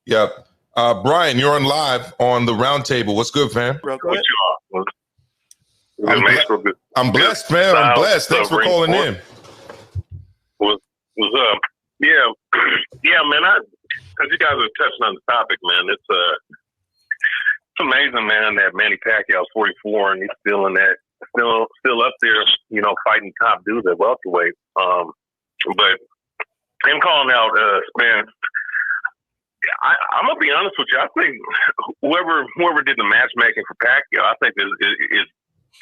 Yep. Brian, you're on live on the RoundTable. What's good, fam? What you are? I'm blessed, man. I'm blessed. Thanks for calling in. What's up? Yeah, yeah, man. Because you guys are touching on the topic, man. It's amazing, man, that Manny Pacquiao is 44 and he's still in that, still up there, you know, fighting top dudes at welterweight. But him calling out Spence, I'm gonna be honest with you. I think whoever did the matchmaking for Pacquiao, I think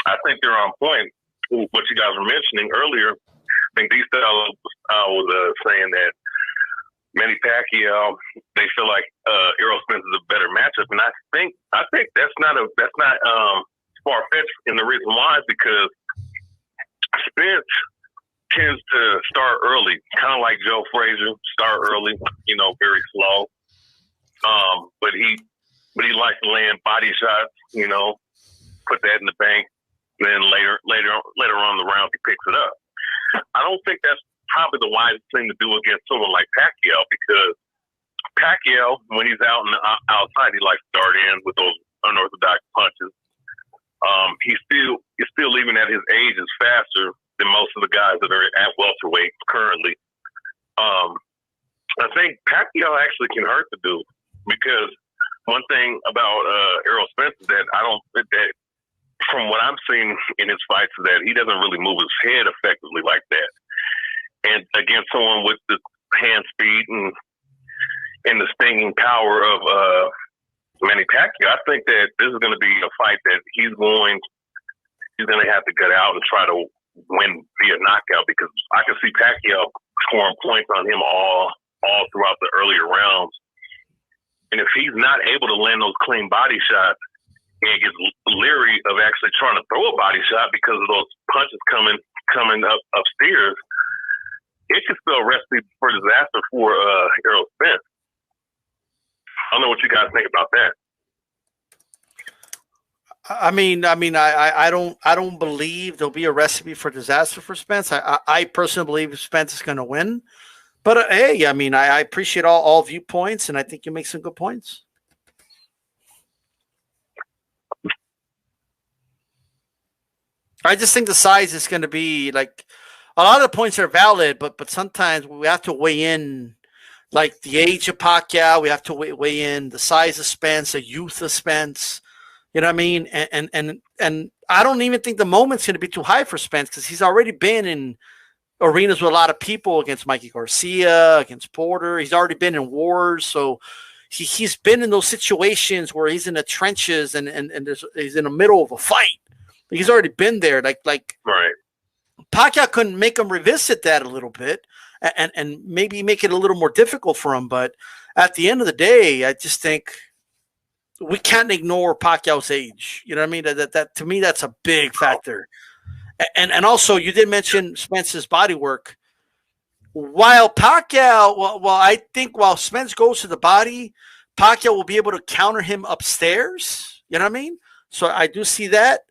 I think they're on point. What you guys were mentioning earlier, I think D-Style was saying that Manny Pacquiao, they feel like Errol Spence is a better matchup, and I think that's not far fetched. And the reason why is because Spence tends to start early, kind of like Joe Frazier, start early, you know, very slow. But he likes to land body shots, you know, put that in the bank. Then later on the round, he picks it up. I don't think that's probably the wisest thing to do against someone like Pacquiao, because Pacquiao, when he's out and outside, he likes to start in with those unorthodox punches. He's still even at his age is faster than most of the guys that are at welterweight currently. I think Pacquiao actually can hurt the dude, because one thing about Errol Spence is that I don't think that, from what I'm seeing in his fights, is that he doesn't really move his head effectively like that. And against someone with the hand speed and the stinging power of Manny Pacquiao, I think that this is going to be a fight that he's going to have to get out and try to win via knockout, because I can see Pacquiao scoring points on him all throughout the earlier rounds. And if he's not able to land those clean body shots and gets leery of actually trying to throw a body shot because of those punches coming up upstairs, it could spell a recipe for disaster for Errol Spence. I don't know what you guys think about that. I don't believe there'll be a recipe for disaster for Spence. I personally believe Spence is going to win. But hey, I appreciate all viewpoints, and I think you make some good points. I just think the size is going to be like, a lot of the points are valid, but sometimes we have to weigh in, like the age of Pacquiao. We have to weigh in the size of Spence, the youth of Spence. You know what I mean? And I don't even think the moment's going to be too high for Spence, because he's already been in arenas with a lot of people, against Mikey Garcia, against Porter. He's already been in wars, so he's been in those situations where he's in the trenches and he's in the middle of a fight. He's already been there. Like right. Pacquiao couldn't make him revisit that a little bit and maybe make it a little more difficult for him. But at the end of the day, I just think we can't ignore Pacquiao's age. You know what I mean? That to me, that's a big factor. And also, you did mention Spence's body work. While Pacquiao, I think while Spence goes to the body, Pacquiao will be able to counter him upstairs. You know what I mean? So I do see that.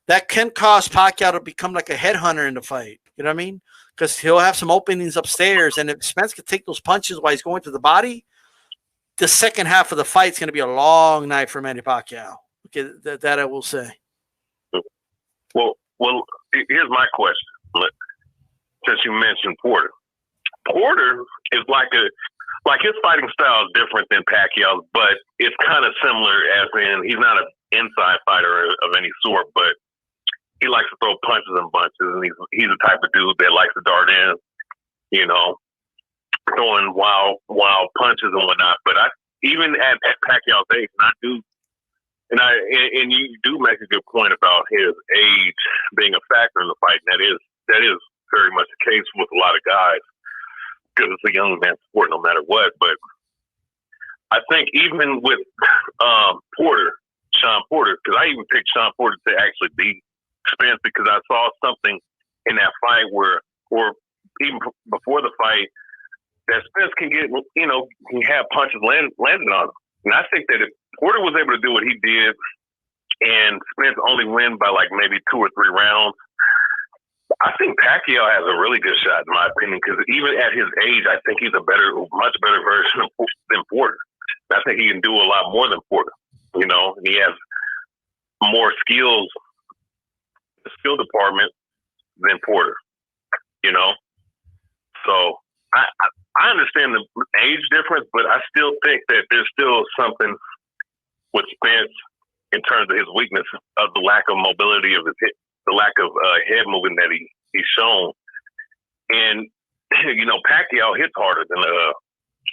That can cause Pacquiao to become like a headhunter in the fight. You know what I mean? Because he'll have some openings upstairs, and if Spence can take those punches while he's going to the body, the second half of the fight is going to be a long night for Manny Pacquiao. Okay, that I will say. Well, here's my question. Since you mentioned Porter is like his fighting style is different than Pacquiao's, but it's kind of similar, as in he's not an inside fighter of any sort, but he likes to throw punches and bunches, and he's the type of dude that likes to dart in, you know, throwing wild punches and whatnot. But even at Pacquiao's age, and you do make a good point about his age being a factor in the fight. And that is very much the case with a lot of guys, because it's a young man's sport no matter what. But I think even with Sean Porter, because I even picked Sean Porter to actually beat Spence, because I saw something in that fight or even before the fight, that Spence can get, you know, can have punches landed on him. And I think that if Porter was able to do what he did and Spence only win by like maybe 2 or 3 rounds, I think Pacquiao has a really good shot, in my opinion, because even at his age, I think he's a much better version than Porter. I think he can do a lot more than Porter. You know, and he has more skills, the skill department, than Porter. You know, so I understand the age difference, but I still think that there's still something with Spence in terms of his weakness of the lack of mobility of his hip, the lack of head movement that he's shown. And you know, Pacquiao hits harder than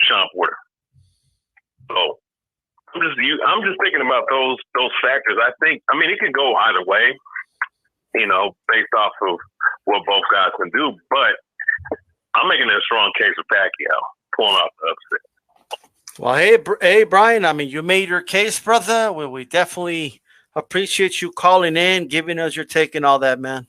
Sean Porter. So I'm just thinking about those factors. I mean, it can go either way, you know, based off of what both guys can do. But I'm making a strong case for Pacquiao pulling off the upset. Well, hey, Brian. I mean, you made your case, brother. We definitely appreciate you calling in, giving us your take and all that, man.